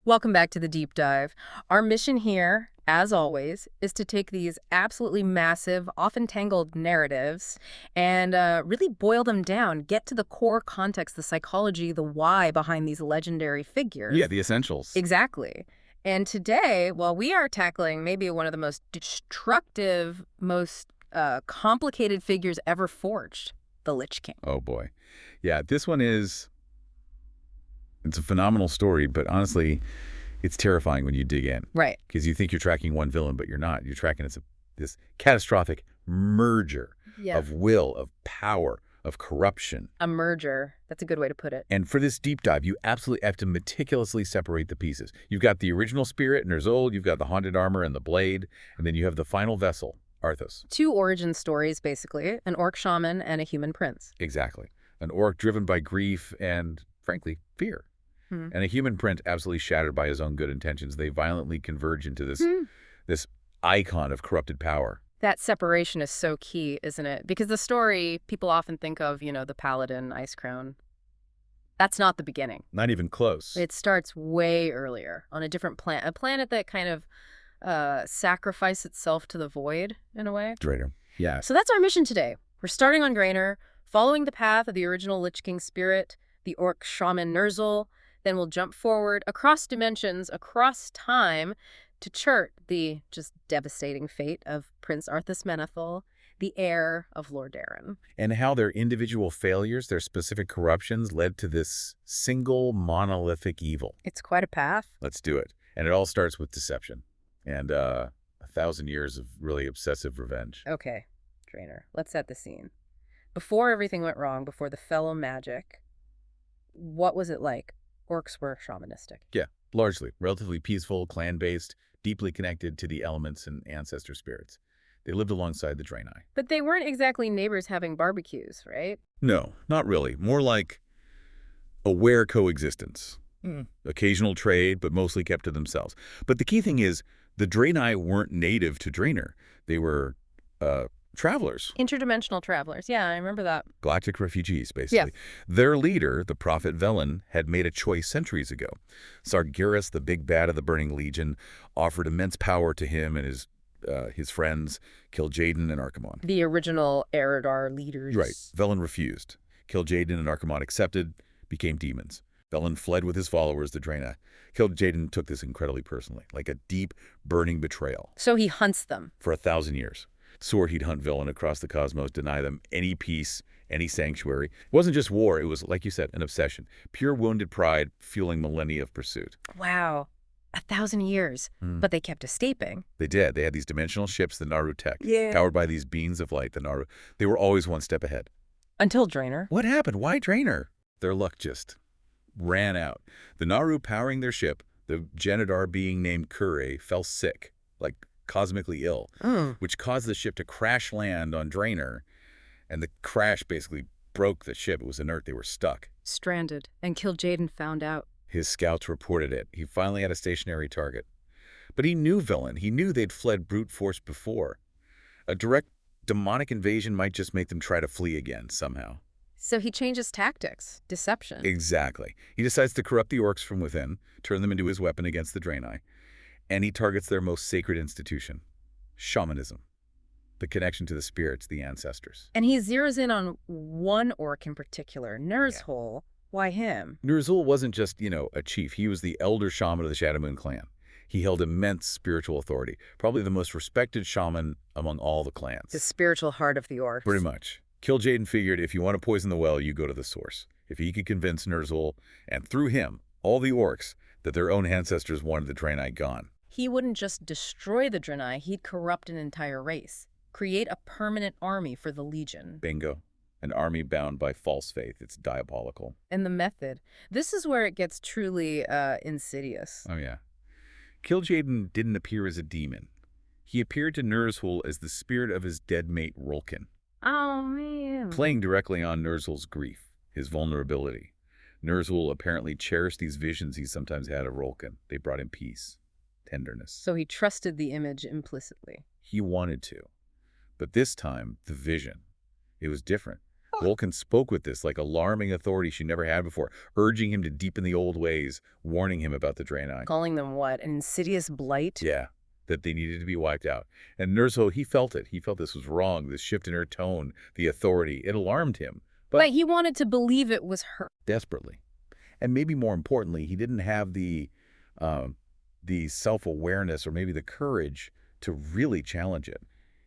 Welcome back to the deep dive. Our mission here, as always, is to take these absolutely massive, often tangled narratives and really boil them down, get to the core context, the psychology, the why behind these legendary figures. Yeah, the essentials. Exactly. And today, well, we are tackling maybe one of the most destructive, most complicated figures ever forged, the Lich King. Oh boy. Yeah, this one it's a phenomenal story, but honestly, it's terrifying when you dig in. Right. Because you think you're tracking one villain, but you're not. You're tracking this catastrophic merger of will, of power, of corruption. A merger. That's a good way to put it. And for this deep dive, you absolutely have to meticulously separate the pieces. You've got the original spirit, Ner'zhul, you've got the haunted armor and the blade, and then you have the final vessel, Arthas. Two origin stories, basically, an orc shaman and a human prince. Exactly. An orc driven by grief and, frankly, fear. And a human prince absolutely shattered by his own good intentions. They violently converge into this icon of corrupted power. That separation is so key, isn't it? Because the story, people often think of, the paladin, ice crown. That's not the beginning. Not even close. It starts way earlier on a different planet, a planet that kind of sacrificed itself to the void, in a way. Draenei. Yeah. So that's our mission today. We're starting on Draenei, following the path of the original Lich King spirit, the Orc Shaman Ner'zhul. Then we'll jump forward across dimensions, across time, to chart the just devastating fate of Prince Arthas Menethil, the heir of Lord Darren. And how their individual failures, their specific corruptions, led to this single monolithic evil. It's quite a path. Let's do it. And it all starts with deception and 1,000 years of really obsessive revenge. Okay, Draenei, let's set the scene. Before everything went wrong, before the fellow magic, what was it like? Orcs were shamanistic. Yeah, largely. Relatively peaceful, clan-based, deeply connected to the elements and ancestor spirits. They lived alongside the Draenei. But they weren't exactly neighbors having barbecues, right? No, not really. More like aware coexistence. Occasional trade, but mostly kept to themselves. But the key thing is, the Draenei weren't native to Draenor. They were travelers. Interdimensional travelers. Yeah, I remember that. Galactic refugees, basically. Yeah. Their leader, the prophet Velen, had made a choice centuries ago. Sargeras, the big bad of the Burning Legion, offered immense power to him and his friends, Kil'jaeden and Archimonde. The original Eredar leaders. Right. Velen refused. Kil'jaeden and Archimonde accepted, became demons. Velen fled with his followers, the Draenei. Kil'jaeden took this incredibly personally, like a deep, burning betrayal. So he hunts them. For 1,000 years. Swore he'd hunt Velen across the cosmos, deny them any peace, any sanctuary. It wasn't just war, it was, like you said, an obsession. Pure wounded pride fueling millennia of pursuit. Wow. 1,000 years. But they kept escaping. They did. They had these dimensional ships, the Naru tech, powered by these beams of light, the Naru. They were always one step ahead. Until Draenor. What happened? Why Draenor? Their luck just ran out. The Naru powering their ship, the Genedar being named Kure, fell sick, like cosmically ill, which caused the ship to crash land on Draenor, and the crash basically broke the ship. It was inert. They were stuck. Stranded. And Kil'jaeden found out. His scouts reported it. He finally had a stationary target. But he knew Velen. He knew they'd fled brute force before. A direct demonic invasion might just make them try to flee again somehow. So he changes tactics. Deception. Exactly. He decides to corrupt the orcs from within, turn them into his weapon against the Draenei. And he targets their most sacred institution, shamanism, the connection to the spirits, the ancestors. And he zeroes in on one orc in particular, Ner'zhul. Yeah. Why him? Ner'zhul wasn't just, a chief. He was the elder shaman of the Shadowmoon clan. He held immense spiritual authority, probably the most respected shaman among all the clans. The spiritual heart of the orcs. Pretty much. Kil'jaeden figured if you want to poison the well, you go to the source. If he could convince Ner'zhul, and through him, all the orcs, that their own ancestors wanted the Draenei gone. He wouldn't just destroy the Draenei, he'd corrupt an entire race. Create a permanent army for the Legion. Bingo. An army bound by false faith. It's diabolical. And the method. This is where it gets truly insidious. Oh, yeah. Kil'jaeden didn't appear as a demon. He appeared to Ner'zhul as the spirit of his dead mate Rolkin. Oh, man. Playing directly on Ner'zhul's grief, his vulnerability. Ner'zhul apparently cherished these visions he sometimes had of Rolkin. They brought him peace, tenderness. So he trusted the image implicitly. He wanted to. But this time, the vision, it was different. Vulcan spoke with this alarming authority she never had before, urging him to deepen the old ways, warning him about the Draenei. Calling them what? An insidious blight? Yeah, that they needed to be wiped out. And Ner'zhul, he felt it. He felt this was wrong, this shift in her tone, the authority. It alarmed him. But he wanted to believe it was her. Desperately. And maybe more importantly, he didn't have the self-awareness or maybe the courage to really challenge it.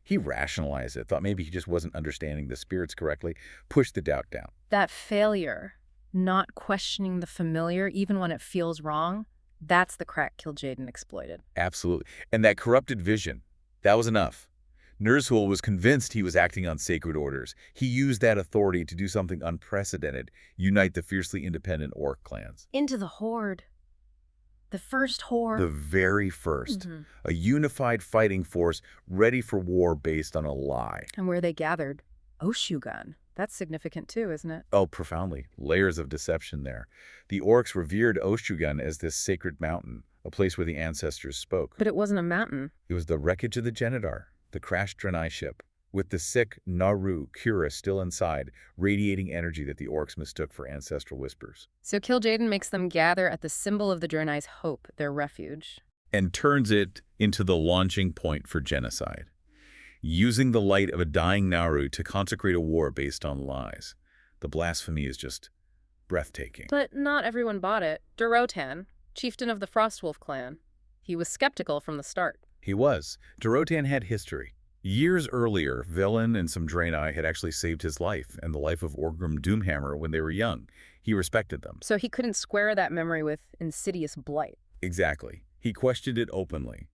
He rationalized it, thought maybe he just wasn't understanding the spirits correctly, pushed the doubt down. That failure, not questioning the familiar even when it feels wrong, that's the crack Kil'jaeden exploited. Absolutely. And that corrupted vision, that was enough. Ner'zhul was convinced he was acting on sacred orders. He used that authority to do something unprecedented, unite the fiercely independent Orc clans. Into the Horde. The first Horde. The very first. A unified fighting force ready for war based on a lie. And where they gathered, Oshu'gun. That's significant too, isn't it? Oh, profoundly. Layers of deception there. The Orcs revered Oshu'gun as this sacred mountain, a place where the ancestors spoke. But it wasn't a mountain. It was the wreckage of the Genedar, the crashed Draenei ship, with the sick Ner'zhul Kura still inside, radiating energy that the Orcs mistook for ancestral whispers. So Kil'jaeden makes them gather at the symbol of the Draenei's hope, their refuge. And turns it into the launching point for genocide, using the light of a dying Naru to consecrate a war based on lies. The blasphemy is just breathtaking. But not everyone bought it. Durotan, chieftain of the Frostwolf clan, he was skeptical from the start. He was. Durotan had history. Years earlier, Velen and some Draenei had actually saved his life and the life of Orgrim Doomhammer when they were young. He respected them. So he couldn't square that memory with insidious blight. Exactly. He questioned it openly,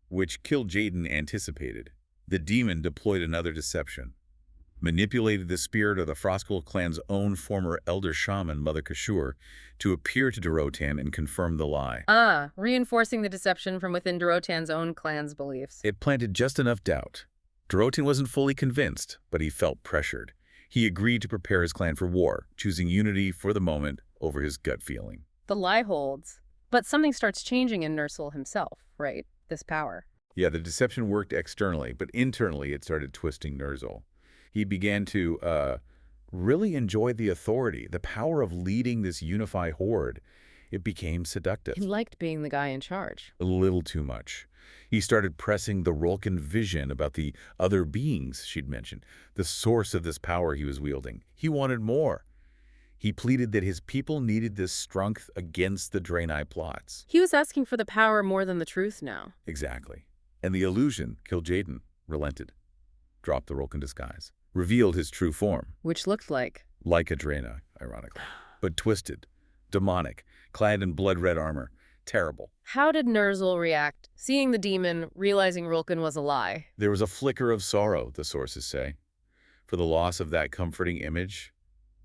which Kil'jaeden anticipated. The demon deployed another deception, manipulated the spirit of the Frostwolf clan's own former elder shaman, Mother Kashur, to appear to Durotan and confirm the lie. Reinforcing the deception from within Durotan's own clan's beliefs. It planted just enough doubt. Durotan wasn't fully convinced, but he felt pressured. He agreed to prepare his clan for war, choosing unity for the moment over his gut feeling. The lie holds. But something starts changing in Ner'zhul himself, right? This power. Yeah, the deception worked externally, but internally it started twisting Ner'zhul. He began to really enjoy the authority, the power of leading this unified horde. It became seductive. He liked being the guy in charge. A little too much. He started pressing the Rolkin vision about the other beings she'd mentioned, the source of this power he was wielding. He wanted more. He pleaded that his people needed this strength against the Draenei plots. He was asking for the power more than the truth now. Exactly. And the illusion, Kil'jaeden, relented, dropped the Rolkin disguise, revealed his true form. Which looked like? Like a Draenei, ironically, but twisted, demonic, clad in blood-red armor. Terrible. How did Ner'zhul react, seeing the demon, realizing Rolkin was a lie? There was a flicker of sorrow, the sources say, for the loss of that comforting image,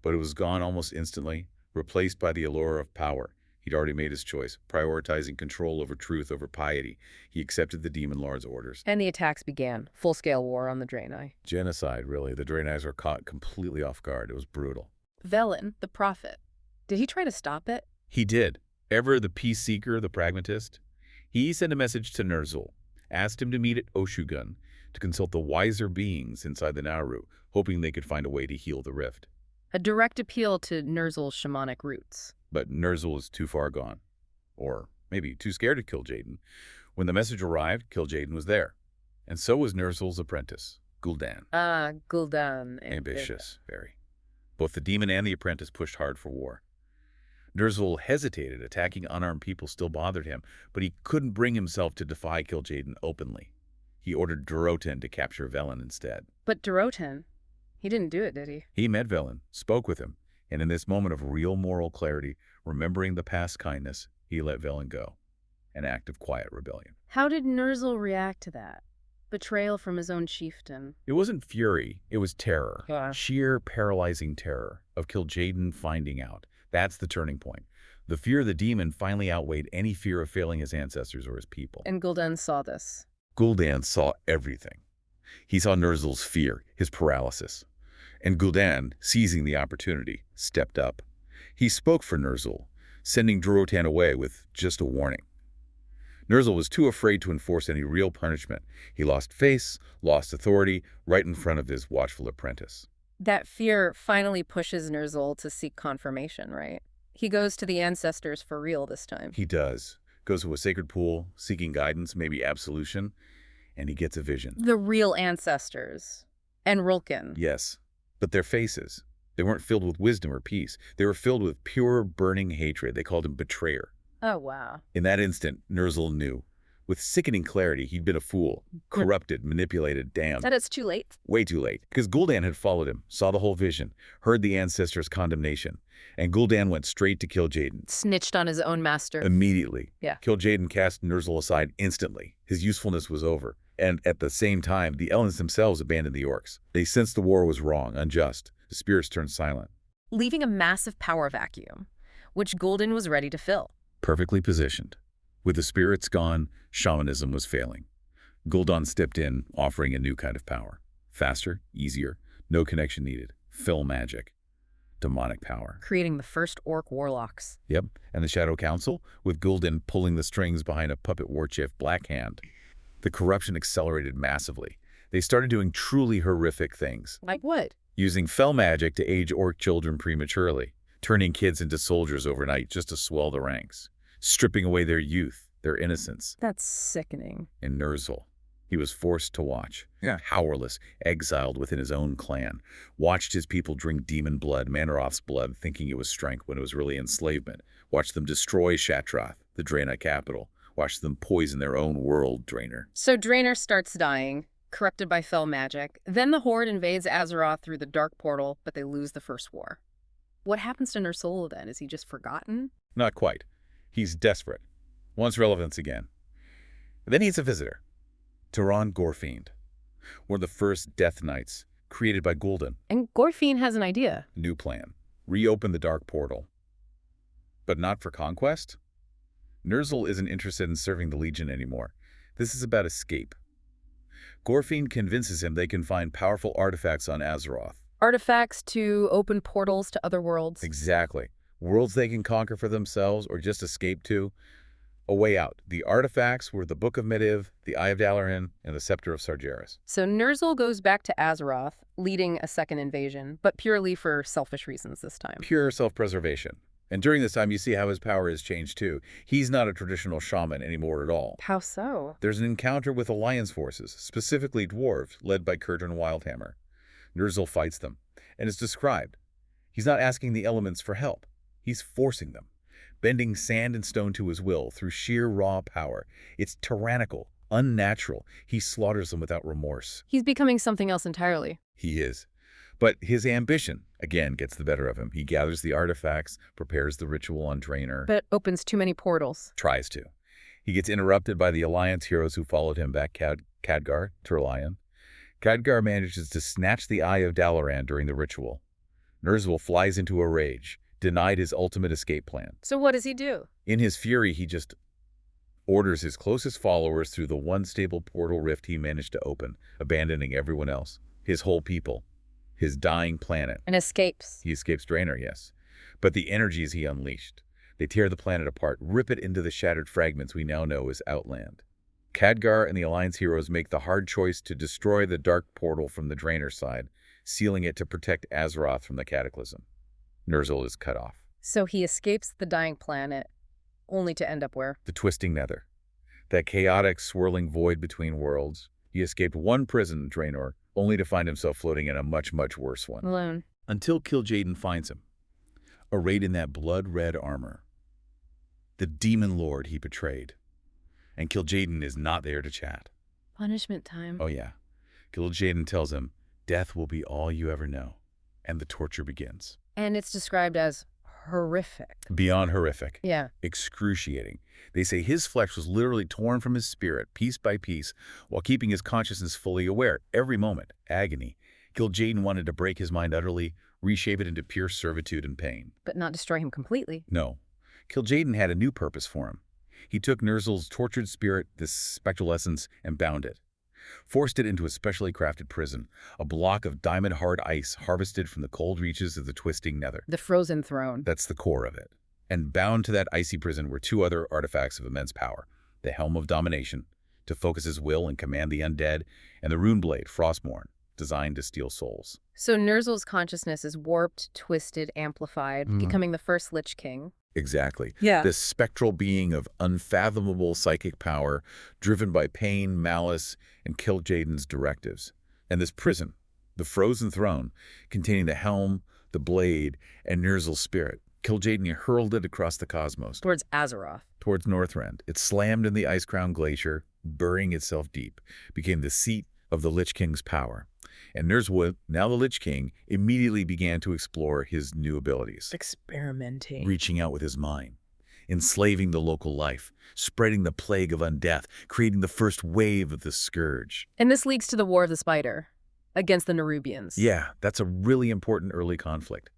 but it was gone almost instantly, replaced by the allure of power. He'd already made his choice, prioritizing control over truth over piety. He accepted the Demon Lord's orders. And the attacks began. Full-scale war on the Draenei. Genocide, really. The Draenei were caught completely off guard. It was brutal. Velen, the prophet, did he try to stop it? He did. Ever the peace seeker, the pragmatist, he sent a message to Ner'zhul, asked him to meet at Oshu'gun to consult the wiser beings inside the Naru, hoping they could find a way to heal the rift. A direct appeal to Ner'zhul's shamanic roots. But Ner'zhul was too far gone, or maybe too scared to Kil'jaeden. When the message arrived, Kil'jaeden was there, and so was Ner'zhul's apprentice, Gul'dan. Gul'dan. Ambitious, very. Both the demon and the apprentice pushed hard for war. Ner'zhul hesitated. Attacking unarmed people still bothered him, but he couldn't bring himself to defy Kil'jaeden openly. He ordered Durotan to capture Velen instead. But Durotan, he didn't do it, did he? He met Velen, spoke with him, and in this moment of real moral clarity, remembering the past kindness, he let Velen go. An act of quiet rebellion. How did Ner'zhul react to that? Betrayal from his own chieftain. It wasn't fury, it was terror. Yeah. Sheer, paralyzing terror of Kil'jaeden finding out. That's the turning point. The fear of the demon finally outweighed any fear of failing his ancestors or his people. And Gul'dan saw this. Gul'dan saw everything. He saw Ner'zhul's fear, his paralysis. And Gul'dan, seizing the opportunity, stepped up. He spoke for Ner'zhul, sending Durotan away with just a warning. Ner'zhul was too afraid to enforce any real punishment. He lost face, lost authority, right in front of his watchful apprentice. That fear finally pushes Ner'zhul to seek confirmation, right? He goes to the ancestors for real this time. He does. Goes to a sacred pool, seeking guidance, maybe absolution, and he gets a vision. The real ancestors. And Rulkin. Yes, but their faces, they weren't filled with wisdom or peace. They were filled with pure, burning hatred. They called him betrayer. Oh, wow. In that instant, Ner'zhul knew. With sickening clarity, he'd been a fool, corrupted, manipulated, damned. That it's too late? Way too late, because Gul'dan had followed him, saw the whole vision, heard the ancestors' condemnation, and Gul'dan went straight to Kil'jaeden. Snitched on his own master. Immediately. Yeah. Kil'jaeden cast Ner'zhul aside instantly. His usefulness was over. And at the same time, the elements themselves abandoned the orcs. They sensed the war was wrong, unjust. The spirits turned silent. Leaving a massive power vacuum, which Gul'dan was ready to fill. Perfectly positioned. With the spirits gone, shamanism was failing. Gul'dan stepped in, offering a new kind of power. Faster, easier, no connection needed. Fill magic. Demonic power. Creating the first orc warlocks. Yep, and the Shadow Council, with Gul'dan pulling the strings behind a puppet war chief Black Hand. The corruption accelerated massively. They started doing truly horrific things. Like what? Using fell magic to age orc children prematurely, turning kids into soldiers overnight just to swell the ranks, stripping away their youth, their innocence. That's sickening. In Ner'zhul, he was forced to watch. Powerless, exiled within his own clan. Watched his people drink demon blood, Mannoroth's blood, thinking it was strength when it was really enslavement. Watched them destroy Shatrath, the Draenei capital. Watched them poison their own world, Draenor. So Draenor starts dying, corrupted by fell magic. Then the Horde invades Azeroth through the Dark Portal, but they lose the first war. What happens to Ner'zhul then? Is he just forgotten? Not quite. He's desperate. Wants relevance again. Then he's a visitor. Tehran Gorfiend, one of the first Death Knights, created by Gul'dan. And Gorfiend has an idea. New plan. Reopen the Dark Portal. But not for conquest? Ner'zhul isn't interested in serving the Legion anymore. This is about escape. Gorfiend convinces him they can find powerful artifacts on Azeroth. Artifacts to open portals to other worlds. Exactly. Worlds they can conquer for themselves or just escape to. A way out. The artifacts were the Book of Medivh, the Eye of Dalaran, and the Scepter of Sargeras. So Ner'zhul goes back to Azeroth, leading a second invasion, but purely for selfish reasons this time. Pure self-preservation. And during this time, you see how his power has changed too. He's not a traditional shaman anymore at all. How so? There's an encounter with Alliance forces, specifically dwarves, led by Kurtan Wildhammer. Ner'zhul fights them, and it's described. He's not asking the elements for help. He's forcing them, bending sand and stone to his will through sheer raw power. It's tyrannical, unnatural. He slaughters them without remorse. He's becoming something else entirely. He is. But his ambition, again, gets the better of him. He gathers the artifacts, prepares the ritual on Draenor. But opens too many portals. Tries to. He gets interrupted by the Alliance heroes who followed him back, Khadgar, Turlion. Khadgar manages to snatch the Eye of Dalaran during the ritual. Ner'zhul flies into a rage, denied his ultimate escape plan. So what does he do? In his fury, he just orders his closest followers through the one stable portal rift he managed to open, abandoning everyone else, his whole people. His dying planet. And escapes. He escapes Draenor, yes. But the energies he unleashed. They tear the planet apart, rip it into the shattered fragments we now know as Outland. Khadgar and the Alliance heroes make the hard choice to destroy the Dark Portal from the Draenor side, sealing it to protect Azeroth from the Cataclysm. Ner'zhul is cut off. So he escapes the dying planet, only to end up where? The Twisting Nether. That chaotic, swirling void between worlds. He escaped one prison in Draenor, only to find himself floating in a much, much worse one. Alone. Until Kil'jaeden finds him, arrayed in that blood-red armor. The demon lord he betrayed. And Kil'jaeden is not there to chat. Punishment time. Oh yeah. Kil'jaeden tells him, death will be all you ever know. And the torture begins. And it's described as horrific. Beyond horrific. Yeah. Excruciating. They say his flesh was literally torn from his spirit, piece by piece, while keeping his consciousness fully aware, every moment. Agony. Kil'jaeden wanted to break his mind utterly, reshape it into pure servitude and pain. But not destroy him completely. No. Kil'jaeden had a new purpose for him. He took Ner'zhul's tortured spirit, this spectral essence, and bound it. Forced it into a specially crafted prison, a block of diamond-hard ice harvested from the cold reaches of the Twisting Nether. The Frozen Throne. That's the core of it. And bound to that icy prison were two other artifacts of immense power. The Helm of Domination, to focus his will and command the undead, and the Rune Blade, Frostmourne, designed to steal souls. So Ner'zhul's consciousness is warped, twisted, amplified, becoming the first Lich King. Exactly. Yeah. This spectral being of unfathomable psychic power, driven by pain, malice, and Kil'jaeden's directives. And this prison, the Frozen Throne, containing the helm, the blade, and Ner'zhul's spirit. Kil'jaeden hurled it across the cosmos. Towards Azeroth. Towards Northrend. It slammed in the ice-crowned glacier, burying itself deep, became the seat of the Lich King's power. And Ner'zhul, now the Lich King, immediately began to explore his new abilities. Experimenting. Reaching out with his mind, enslaving the local life, spreading the plague of undeath, creating the first wave of the scourge. And this leads to the War of the Spider against the Ner'zhulians. Yeah, that's a really important early conflict.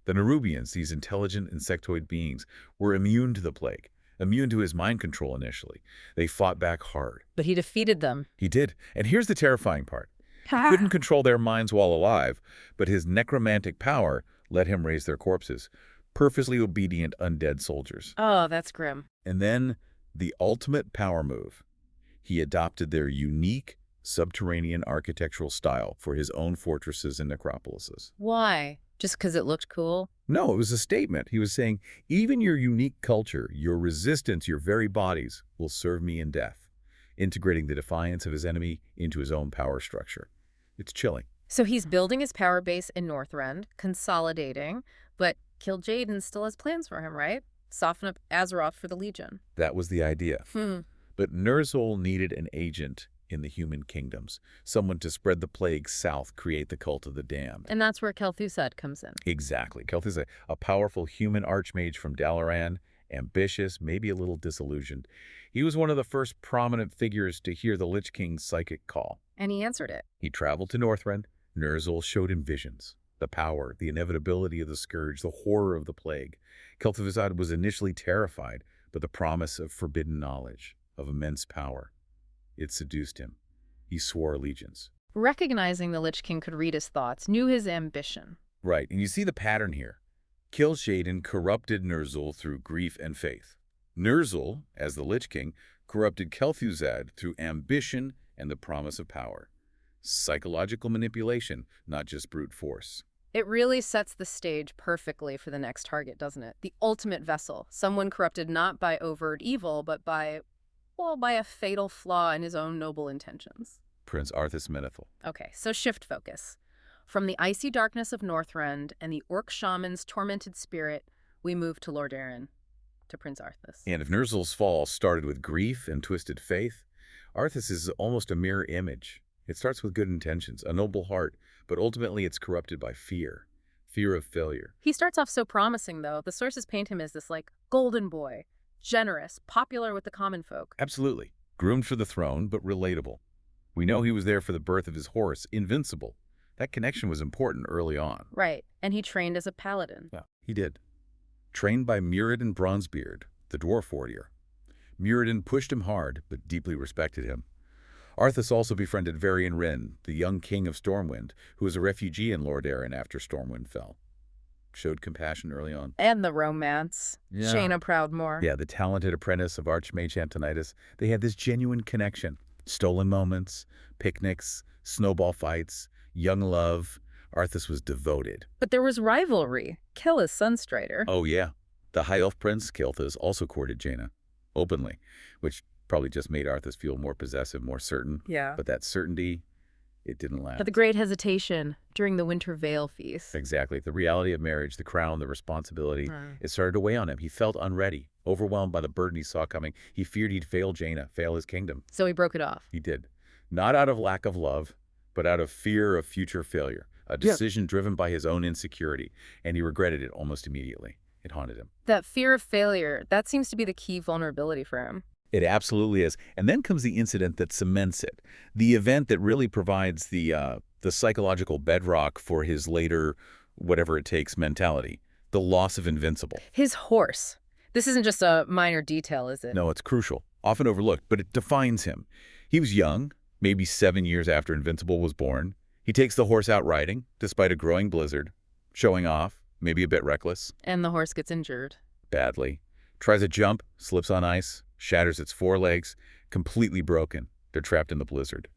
The Ner'zhulians, these intelligent insectoid beings, were immune to the plague, immune to his mind control initially. They fought back hard. But he defeated them. He did. And here's the terrifying part. He couldn't control their minds while alive, but his necromantic power let him raise their corpses, perfectly obedient undead soldiers. Oh, that's grim. And then, the ultimate power move. He adopted their unique subterranean architectural style for his own fortresses and necropolises. Why? Just because it looked cool? No, it was a statement. He was saying, even your unique culture, your resistance, your very bodies will serve me in death, integrating the defiance of his enemy into his own power structure. It's chilling. So he's building his power base in Northrend, consolidating, but Kil'jaeden still has plans for him, right? Soften up Azeroth for the Legion. That was the idea. But Ner'zhul needed an agent in the human kingdoms, someone to spread the plague south, create the cult of the damned. And that's where kel'thuzad comes in. Exactly. Kel'thuzad, a powerful human archmage from Dalaran, ambitious, maybe a little disillusioned. He was one of the first prominent figures to hear the Lich King's psychic call. And he answered it. He traveled to Northrend. Ner'zhul showed him visions, the power, the inevitability of the scourge, the horror of the plague. Kel'thuzad was initially terrified, but the promise of forbidden knowledge, of immense power, it seduced him. He swore allegiance. Recognizing the Lich King could read his thoughts, knew his ambition. Right, and you see the pattern here. Kil'jaeden corrupted Ner'zhul through grief and faith. Ner'zhul, as the Lich King, corrupted Kel'thuzad through ambition and the promise of power. Psychological manipulation, not just brute force. It really sets the stage perfectly for the next target, doesn't it? The ultimate vessel, someone corrupted not by overt evil, but by a fatal flaw in his own noble intentions. Prince Arthas Menethil. Okay, so shift focus. From the icy darkness of Northrend and the Orc Shaman's tormented spirit, we move to Lordaeron, to Prince Arthas. And if Ner'zhul's fall started with grief and twisted faith, Arthas is almost a mirror image. It starts with good intentions, a noble heart, but ultimately it's corrupted by fear. Fear of failure. He starts off so promising, though. The sources paint him as this, golden boy. Generous, popular with the common folk. Absolutely. Groomed for the throne, but relatable. We know he was there for the birth of his horse, Invincible. That connection was important early on. Right, and he trained as a paladin. Yeah, he did. Trained by Mirrodin Bronzebeard, the dwarf warrior. Mirrodin pushed him hard, but deeply respected him. Arthas also befriended Varian Wrynn, the young king of Stormwind, who was a refugee in Lordaeron after Stormwind fell. Showed compassion early on. And the romance. Yeah. Shayna Proudmoore. Yeah, the talented apprentice of Archmage Antonidas. They had this genuine connection. Stolen moments, picnics, snowball fights, young love. Arthas was devoted. But there was rivalry. Kella's Sunstrider. Oh, yeah. The High Elf Prince, Kel'thuz, also courted Jaina. Openly. Which probably just made Arthas feel more possessive, more certain. Yeah. But that certainty, it didn't last. At the Great Hesitation, during the Winter Veil Feast. Exactly. The reality of marriage, the crown, the responsibility, it started to weigh on him. He felt unready, overwhelmed by the burden he saw coming. He feared he'd fail Jaina, fail his kingdom. So he broke it off. He did. Not out of lack of love, but out of fear of future failure. A decision driven by his own insecurity, and he regretted it almost immediately. It haunted him. That fear of failure, that seems to be the key vulnerability for him. It absolutely is. And then comes the incident that cements it. The event that really provides the psychological bedrock for his later whatever-it-takes mentality. The loss of Invincible. His horse. This isn't just a minor detail, is it? No, it's crucial. Often overlooked, but it defines him. He was young, maybe 7 years after Invincible was born. He takes the horse out riding, despite a growing blizzard. Showing off, maybe a bit reckless. And the horse gets injured. Badly. Tries a jump, slips on ice. Shatters its forelegs, completely broken. They're trapped in the blizzard.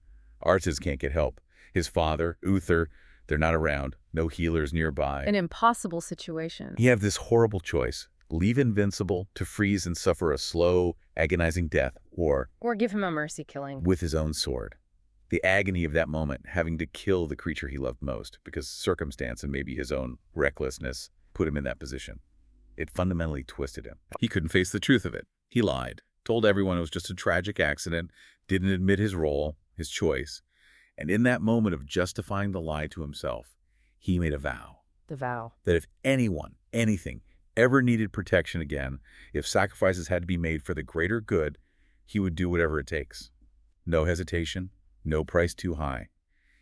Arthas can't get help. His father, Uther, they're not around. No healers nearby. An impossible situation. You have this horrible choice. Leave invincible to freeze and suffer a slow, agonizing death, or give him a mercy killing. with his own sword. The agony of that moment, having to kill the creature he loved most, because circumstance and maybe his own recklessness put him in that position. It fundamentally twisted him. He couldn't face the truth of it. He lied, told everyone it was just a tragic accident, didn't admit his role, his choice. And in that moment of justifying the lie to himself, he made a vow. The vow. That if anyone, anything, ever needed protection again, if sacrifices had to be made for the greater good, he would do whatever it takes. No hesitation, no price too high.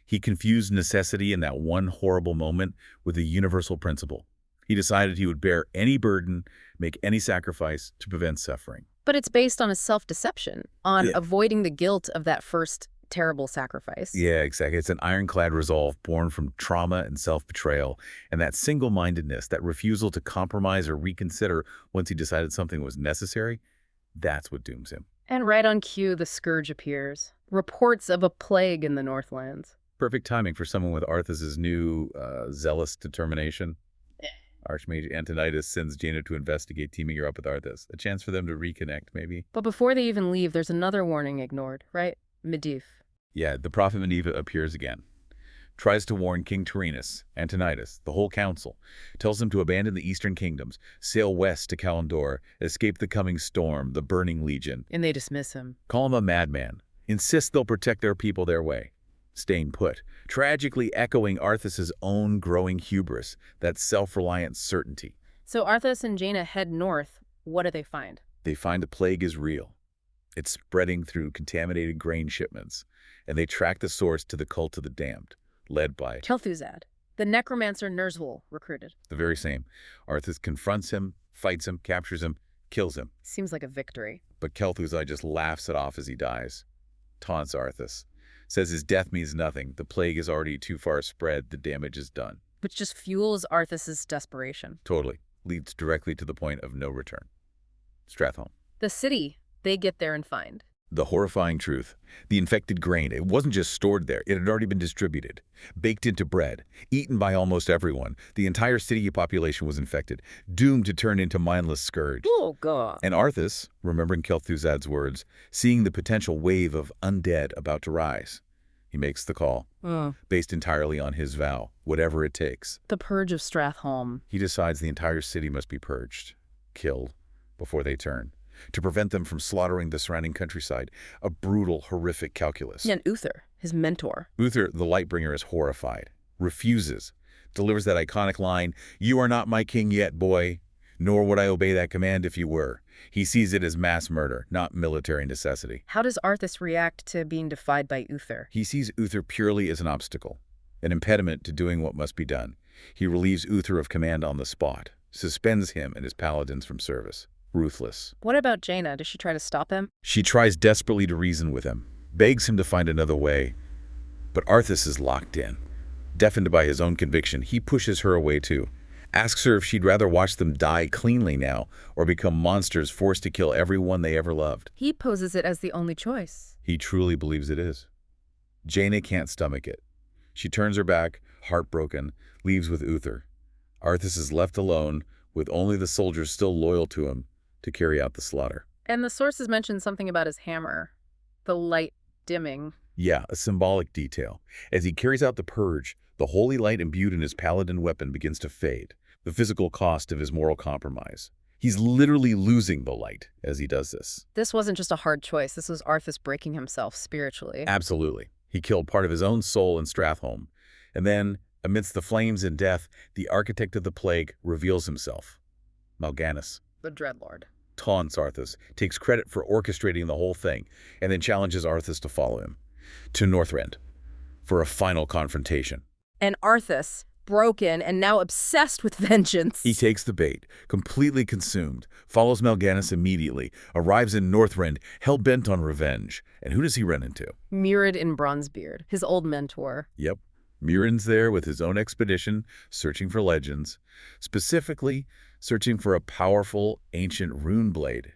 He confused necessity in that one horrible moment with a universal principle. He decided he would bear any burden, make any sacrifice to prevent suffering. But it's based on a self-deception, on avoiding the guilt of that first terrible sacrifice. Yeah, exactly. It's an ironclad resolve born from trauma and self-betrayal, and that single-mindedness, that refusal to compromise or reconsider once he decided something was necessary, that's what dooms him. And right on cue, the scourge appears. Reports of a plague in the Northlands. Perfect timing for someone with Arthas's new zealous determination. Archmage Antonidas sends Jaina to investigate, teaming her up with Arthas. A chance for them to reconnect, maybe. But before they even leave, there's another warning ignored, right? Medivh. Yeah, the prophet Medivh appears again. Tries to warn King Tyrrhenus, Antonidas, the whole council. Tells them to abandon the eastern kingdoms, sail west to Kalimdor, escape the coming storm, the burning legion. And they dismiss him. Call him a madman. Insist they'll protect their people their way. Staying put, tragically echoing Arthas's own growing hubris, that self-reliant certainty. So Arthas and Jaina head north. What do they find? They find the plague is real. It's spreading through contaminated grain shipments, and they track the source to the cult of the damned, led by Kel'thuzad, the necromancer Ner'zhul recruited. The very same. Arthas confronts him, fights him, captures him, kills him. Seems like a victory. But Kel'thuzad just laughs it off as he dies. Taunts Arthas. Says his death means nothing. The plague is already too far spread. The damage is done. Which just fuels Arthas's desperation. Totally. Leads directly to the point of no return. Stratholme. The city they get there and find. The horrifying truth. The infected grain, it wasn't just stored there. It had already been distributed. Baked into bread. Eaten by almost everyone. The entire city population was infected. Doomed to turn into mindless scourge. Oh, God. And Arthas, remembering Kel'thuzad's words, seeing the potential wave of undead about to rise, he makes the call, based entirely on his vow, whatever it takes. The purge of Stratholme. He decides the entire city must be purged, killed, before they turn, to prevent them from slaughtering the surrounding countryside, a brutal, horrific calculus. And Uther, his mentor. Uther, the Lightbringer, is horrified, refuses, delivers that iconic line, "You are not my king yet, boy, nor would I obey that command if you were." He sees it as mass murder, not military necessity. How does Arthas react to being defied by Uther? He sees Uther purely as an obstacle, an impediment to doing what must be done. He relieves Uther of command on the spot, suspends him and his paladins from service. Ruthless. What about Jaina? Does she try to stop him? She tries desperately to reason with him, begs him to find another way. But Arthas is locked in. Deafened by his own conviction, he pushes her away too. Asks her if she'd rather watch them die cleanly now or become monsters forced to kill everyone they ever loved. He poses it as the only choice. He truly believes it is. Jaina can't stomach it. She turns her back, heartbroken, leaves with Uther. Arthas is left alone, with only the soldiers still loyal to him, to carry out the slaughter. And the sources mention something about his hammer. The light dimming. Yeah, a symbolic detail. As he carries out the purge, the holy light imbued in his paladin weapon begins to fade, the physical cost of his moral compromise. He's literally losing the light as he does this. This wasn't just a hard choice. This was Arthas breaking himself spiritually. Absolutely. He killed part of his own soul in Stratholme. And then, amidst the flames and death, the architect of the plague reveals himself. Mal'Ganis. The Dreadlord. Taunts Arthas, takes credit for orchestrating the whole thing, and then challenges Arthas to follow him to Northrend for a final confrontation. And Arthas, broken and now obsessed with vengeance. He takes the bait, completely consumed, follows Mal'Ganis immediately, arrives in Northrend, hell-bent on revenge. And who does he run into? Murid in Bronzebeard, his old mentor. Yep. Murin's there with his own expedition, searching for legends, specifically searching for a powerful, ancient rune blade,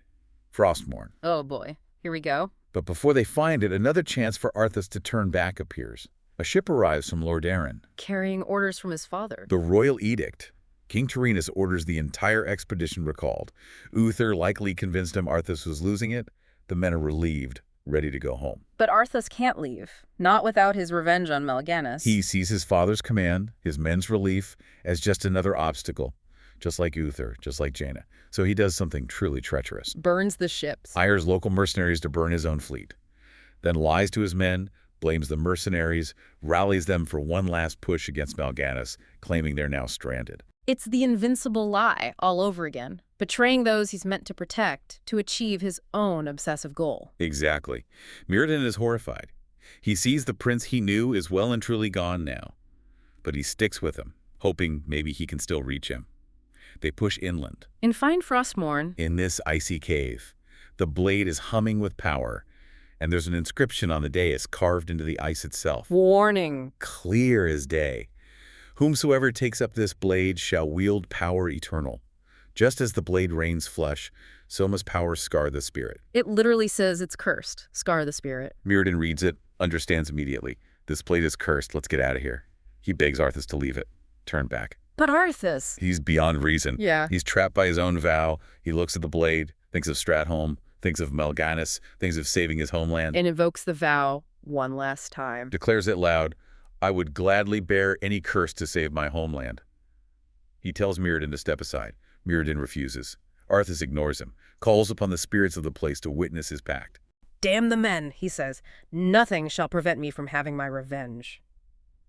Frostmourne. Oh boy, here we go. But before they find it, another chance for Arthas to turn back appears. A ship arrives from Lord Aaron. Carrying orders from his father. The royal edict. King Tyrrhenus orders the entire expedition recalled. Uther likely convinced him Arthas was losing it. The men are relieved, ready to go home. But Arthas can't leave, not without his revenge on Melganis. He sees his father's command, his men's relief, as just another obstacle, just like Uther, just like Jaina. So he does something truly treacherous. Burns the ships. Hires local mercenaries to burn his own fleet. Then lies to his men, blames the mercenaries, rallies them for one last push against Melganis, claiming they're now stranded. It's the invincible lie all over again, betraying those he's meant to protect to achieve his own obsessive goal. Exactly. Mirrodin is horrified. He sees the prince he knew is well and truly gone now. But he sticks with him, hoping maybe he can still reach him. They push inland. In fine Frostmourne, In this icy cave, the blade is humming with power, and there's an inscription on the dais carved into the ice itself. warning. Clear as day. Whomsoever takes up this blade shall wield power eternal. Just as the blade rains flesh, so must power scar the spirit. It literally says it's cursed. Scar the spirit. Mirrodin reads it, understands immediately. This blade is cursed. Let's get out of here. He begs Arthas to leave it. Turn back. But Arthas. He's beyond reason. Yeah. He's trapped by his own vow. He looks at the blade, thinks of Stratholme, thinks of Melganis, thinks of saving his homeland. And invokes the vow one last time. Declares it loud, I would gladly bear any curse to save my homeland. He tells Mirrodin to step aside. Mirrodin refuses. Arthas ignores him, calls upon the spirits of the place to witness his pact. Damn the men, he says. Nothing shall prevent me from having my revenge.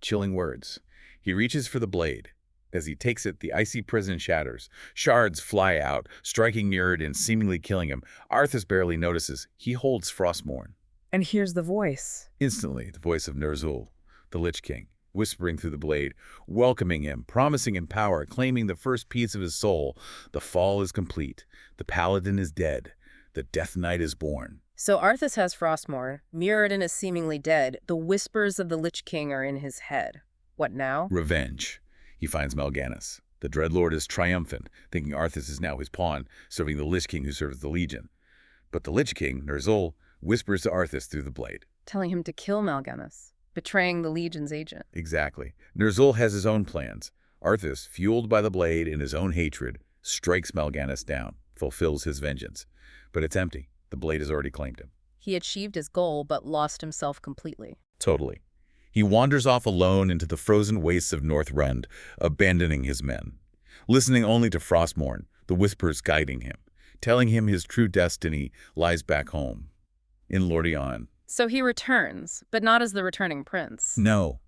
Chilling words. He reaches for the blade. As he takes it, the icy prison shatters. Shards fly out, striking Mirrodin, seemingly killing him. Arthas barely notices. He holds Frostmourne. And here's the voice. Instantly, the voice of Ner'zhul, the Lich King, whispering through the blade, welcoming him, promising him power, claiming the first piece of his soul. The fall is complete. The paladin is dead. The Death Knight is born. So Arthas has Frostmourne. Mirrodin is seemingly dead. The whispers of the Lich King are in his head. What now? Revenge. He finds Melganis. The Dreadlord is triumphant, thinking Arthas is now his pawn, serving the Lich King who serves the Legion. But the Lich King, Ner'zhul, whispers to Arthas through the blade. Telling him to kill Melganis, betraying the Legion's agent. Exactly. Ner'zhul has his own plans. Arthas, fueled by the blade and his own hatred, strikes Melganis down, fulfills his vengeance. But it's empty. The blade has already claimed him. He achieved his goal, but lost himself completely. Totally. He wanders off alone into the frozen wastes of Northrend, abandoning his men. Listening only to Frostmourne, the whispers guiding him, telling him his true destiny lies back home, in Lordaeon. So he returns, but not as the returning prince. No.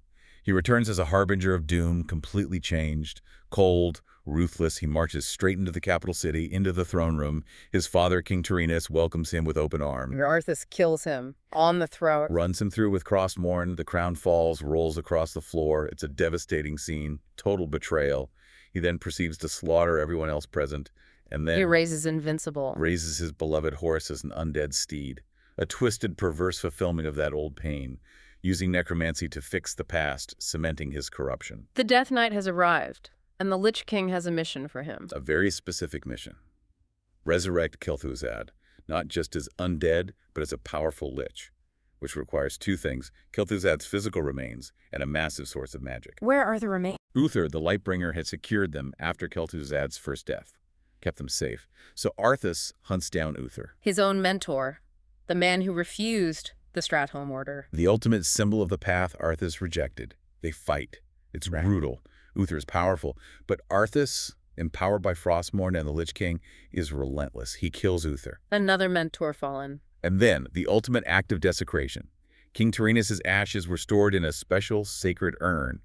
He returns as a harbinger of doom, completely changed, cold, ruthless. He marches straight into the capital city, into the throne room. His father, King Tyrrhenus, welcomes him with open arms. Arthas kills him on the throne. Runs him through with Frostmourne. The crown falls, rolls across the floor. It's a devastating scene, total betrayal. He then proceeds to slaughter everyone else present, and then He raises Invincible. raises his beloved horse as an undead steed. A twisted, perverse fulfillment of that old pain, using necromancy to fix the past, cementing his corruption. The Death Knight has arrived, and the Lich King has a mission for him. A very specific mission. Resurrect Kel'thuzad, not just as undead, but as a powerful lich, which requires two things, Kel'thuzad's physical remains and a massive source of magic. Where are the remains? Uther, the Lightbringer, had secured them after Kel'thuzad's first death, kept them safe. So Arthas hunts down Uther. His own mentor, the man who refused the Stratholme order. The ultimate symbol of the path Arthas rejected. They fight. It's brutal. Uther is powerful, but Arthas, empowered by Frostmourne and the Lich King, is relentless. He kills Uther. Another mentor fallen. And then, the ultimate act of desecration. King Tyrrhenus' ashes were stored in a special sacred urn.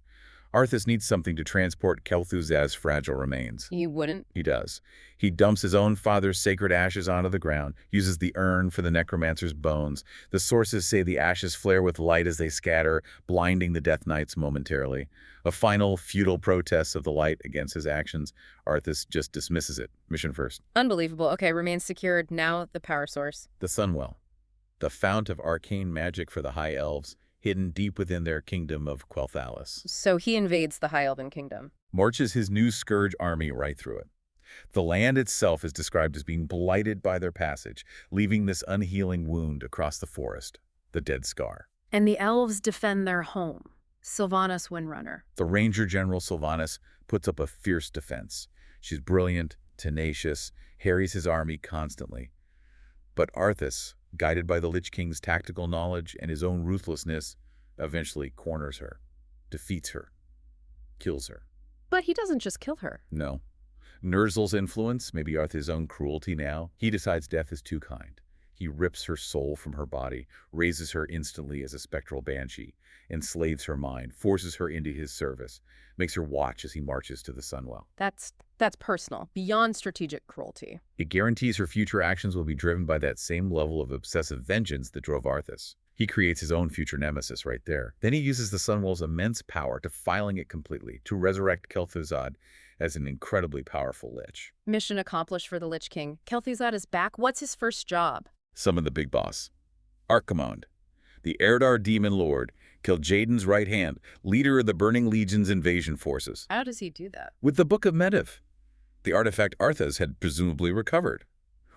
Arthas needs something to transport Kel'thuzad's fragile remains. You wouldn't? He does. He dumps his own father's sacred ashes onto the ground, uses the urn for the necromancer's bones. The sources say the ashes flare with light as they scatter, blinding the Death Knights momentarily. A final, futile protest of the light against his actions. Arthas just dismisses it. Mission first. Unbelievable. Okay, remains secured. Now the power source. The Sunwell. The fount of arcane magic for the High Elves, hidden deep within their kingdom of Quel'Thalas. So he invades the High Elven Kingdom. Marches his new Scourge army right through it. The land itself is described as being blighted by their passage, leaving this unhealing wound across the forest, the Dead Scar. And the elves defend their home. Sylvanas Windrunner. The Ranger General Sylvanas puts up a fierce defense. She's brilliant, tenacious, harries his army constantly. But Arthas, guided by the Lich King's tactical knowledge and his own ruthlessness, eventually corners her, defeats her, kills her. But he doesn't just kill her. No. Ner'zhul's influence, maybe Arthas' own cruelty now, he decides death is too kind. He rips her soul from her body, raises her instantly as a spectral banshee, enslaves her mind, forces her into his service, makes her watch as he marches to the Sunwell. That's personal, beyond strategic cruelty. It guarantees her future actions will be driven by that same level of obsessive vengeance that drove Arthas. He creates his own future nemesis right there. Then he uses the Sunwell's immense power to filing it completely, to resurrect kel'thuzad as an incredibly powerful lich. Mission accomplished for the Lich King. Kel'thuzad is back. What's his first job? Summon the big boss, Archimonde, the Erdar demon lord, Kil'jaeden's right hand, leader of the Burning Legion's invasion forces. How does he do that? With the Book of Menethil, the artifact Arthas had presumably recovered.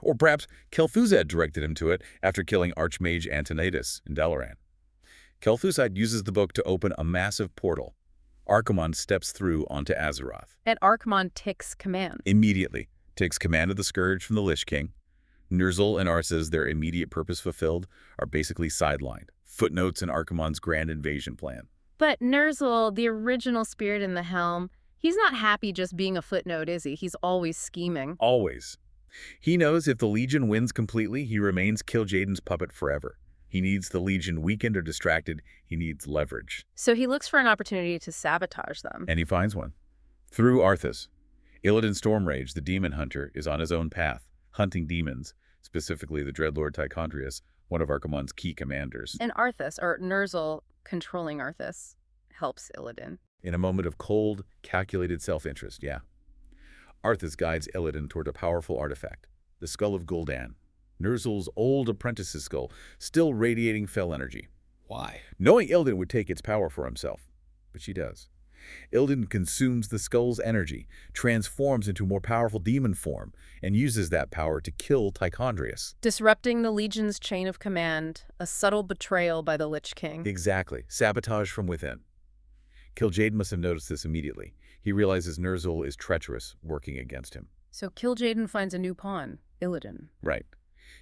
Or perhaps kel'thuzad directed him to it after killing Archmage Antonidas in Dalaran. Kel'thuzad uses the book to open a massive portal. Archimonde steps through onto Azeroth. And Archimonde takes command. Immediately takes command of the Scourge from the Lich King. Ner'zhul and Arthas, their immediate purpose fulfilled, are basically sidelined. Footnotes in Archimonde's grand invasion plan. But Ner'zhul, the original spirit in the helm, he's not happy just being a footnote, is he? He's always scheming. Always. He knows if the Legion wins completely, he remains Kil'jaeden's puppet forever. He needs the Legion weakened or distracted. He needs leverage. So he looks for an opportunity to sabotage them. And he finds one. Through Arthas. Illidan Stormrage, the demon hunter, is on his own path, hunting demons, specifically the Dreadlord Tichondrius, one of Archimonde's key commanders. And Arthas, or Ner'zhul, controlling Arthas, helps Illidan. In a moment of cold, calculated self-interest, yeah. Arthas guides Illidan toward a powerful artifact, the Skull of Gul'dan, Ner'zhul's old apprentice's skull, still radiating fell energy. Why? Knowing Illidan would take its power for himself. But she does. Illidan consumes the skull's energy, transforms into more powerful demon form, and uses that power to kill Tichondrius. Disrupting the Legion's chain of command, a subtle betrayal by the Lich King. Exactly. Sabotage from within. Kil'jaeden must have noticed this immediately. He realizes Ner'zhul is treacherous, working against him. So Kil'jaeden finds a new pawn, Illidan. Right.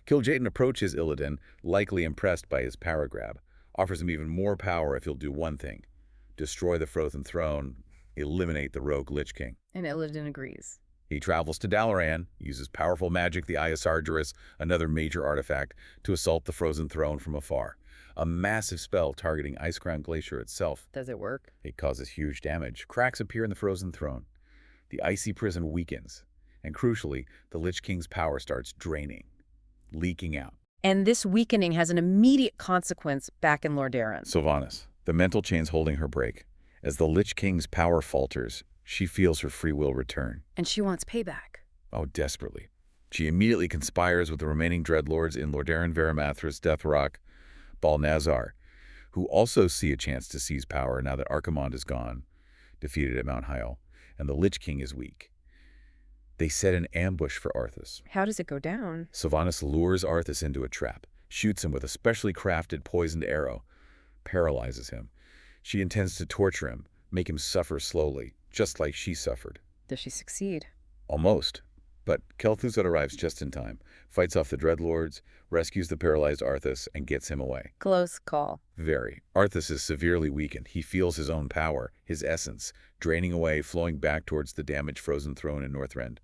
Kil'jaeden approaches Illidan, likely impressed by his power grab, offers him even more power if he'll do one thing: destroy the Frozen Throne, eliminate the rogue Lich King. And Illidan agrees. He travels to Dalaran, uses powerful magic, the Eye of Sargeras, another major artifact, to assault the Frozen Throne from afar. A massive spell targeting Icecrown Glacier itself. Does it work? It causes huge damage. Cracks appear in the Frozen Throne. The icy prison weakens. And crucially, the Lich King's power starts draining, leaking out. And this weakening has an immediate consequence back in Lordaeron. Sylvanas, the mental chains holding her break. As the Lich King's power falters, she feels her free will return. And she wants payback. Oh, desperately. She immediately conspires with the remaining Dreadlords in Lordaeron, Varimathras, Deathrock, Balnazar, who also see a chance to seize power now that Archimonde is gone, defeated at Mount Hyel, and the Lich King is weak. They set an ambush for Arthas. How does it go down? Sylvanas lures Arthas into a trap, shoots him with a specially crafted poisoned arrow, paralyzes him. She intends to torture him, make him suffer slowly, just like she suffered. Does she succeed? Almost. But kel'thuzad arrives just in time, fights off the Dreadlords, rescues the paralyzed Arthas, and gets him away. Close call. Very. Arthas is severely weakened. He feels his own power, his essence, draining away, flowing back towards the damaged Frozen Throne in Northrend.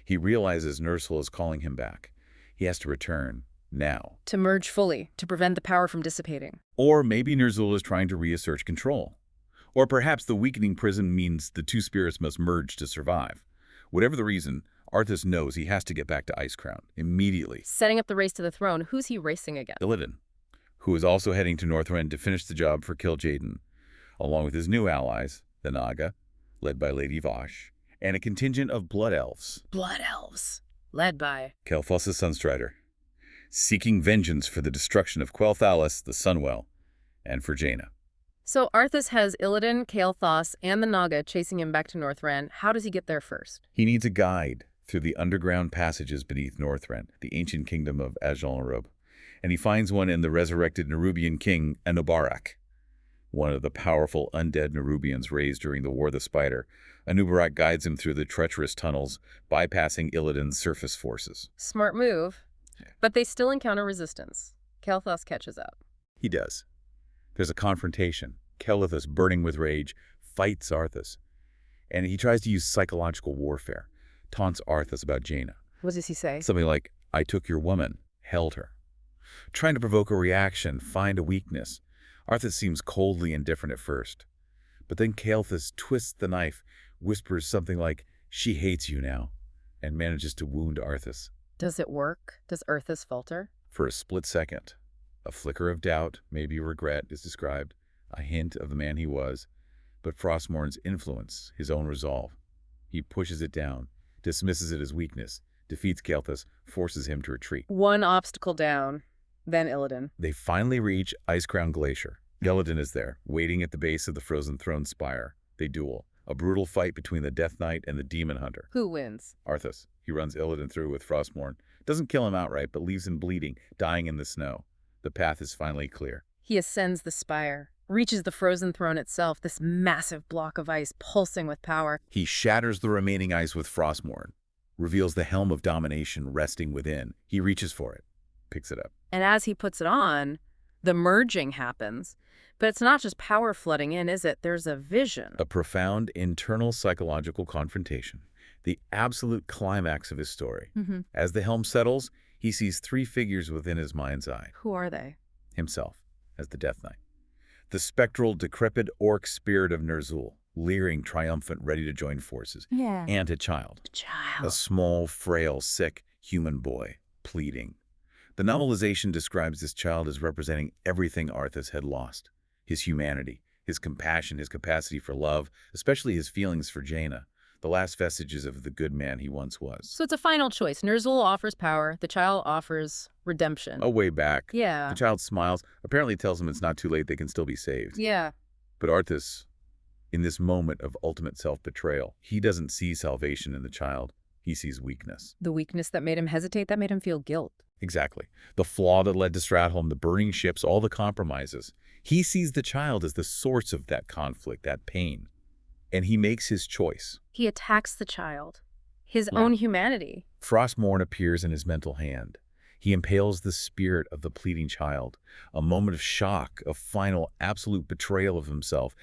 He realizes Ner'zhul is calling him back. He has to return, now. To merge fully, to prevent the power from dissipating. Or maybe Ner'zhul is trying to reassert control. Or perhaps the weakening prison means the two spirits must merge to survive. Whatever the reason, Arthas knows he has to get back to Icecrown, immediately. Setting up the race to the throne, who's he racing against? Illidan, who is also heading to Northrend to finish the job for Kil'jaeden, along with his new allies, the Naga, led by Lady Vashj, and a contingent of Blood Elves. Blood Elves, led by Kael'thas Sunstrider, seeking vengeance for the destruction of Quel'Thalas, the Sunwell, and for Jaina. So Arthas has Illidan, Kael'thas, and the Naga chasing him back to Northrend. How does he get there first? He needs a guide through the underground passages beneath Northrend, the ancient kingdom of Azjol-Nerub, and he finds one in the resurrected Nerubian king, Enobarak. one of the powerful undead Nerubians raised during the War of the Spider. Anubarak guides him through the treacherous tunnels, bypassing Illidan's surface forces. Smart move, but they still encounter resistance. Kel'thuz catches up. He does. There's a confrontation. Kel'thuz, burning with rage, fights Arthas, and he tries to use psychological warfare, taunts Arthas about Jaina. What does he say? Something like, "I took your woman, held her." Trying to provoke a reaction, find a weakness. Arthas seems coldly indifferent at first, but then Kel'thuz twists the knife, whispers something like, "She hates you now," and manages to wound Arthas. Does it work? Does Arthas falter? For a split second, a flicker of doubt, maybe regret, is described, a hint of the man he was, but Frostmourn's influence, his own resolve. He pushes it down, dismisses it as weakness, defeats Kel'thuz, forces him to retreat. One obstacle down, then Illidan. They finally reach Icecrown Glacier. Illidan is there, waiting at the base of the Frozen Throne spire. They duel. A brutal fight between the Death Knight and the Demon Hunter. Who wins? Arthas. He runs Illidan through with Frostmourne. Doesn't kill him outright, but leaves him bleeding, dying in the snow. The path is finally clear. He ascends the spire, reaches the Frozen Throne itself, this massive block of ice pulsing with power. He shatters the remaining ice with Frostmourne, reveals the Helm of Domination resting within. He reaches for it, picks it up. And as he puts it on, the merging happens. But it's not just power flooding in, is it? There's a vision. A profound internal psychological confrontation. The absolute climax of his story. As the helm settles, he sees three figures within his mind's eye. Who are they? Himself, as the Death Knight. The spectral, decrepit orc spirit of Ner'zhul, leering, triumphant, ready to join forces. Yeah. And a child. A small, frail, sick human boy, pleading. The novelization describes this child as representing everything Arthas had lost. His humanity, his compassion, his capacity for love, especially his feelings for Jaina, the last vestiges of the good man he once was. So it's a final choice. Ner'zhul offers power. The child offers redemption. A way back. Yeah. The child smiles, apparently tells him it's not too late, they can still be saved. Yeah. But Arthas, in this moment of ultimate self-betrayal, he doesn't see salvation in the child. He sees weakness. The weakness that made him hesitate, that made him feel guilt. Exactly. The flaw that led to Stratholme, the burning ships, all the compromises. He sees the child as the source of that conflict, that pain. And he makes his choice. He attacks the child, his own humanity. Frostmourne appears in his mental hand. He impales the spirit of the pleading child. A moment of shock, of final, absolute betrayal of himself.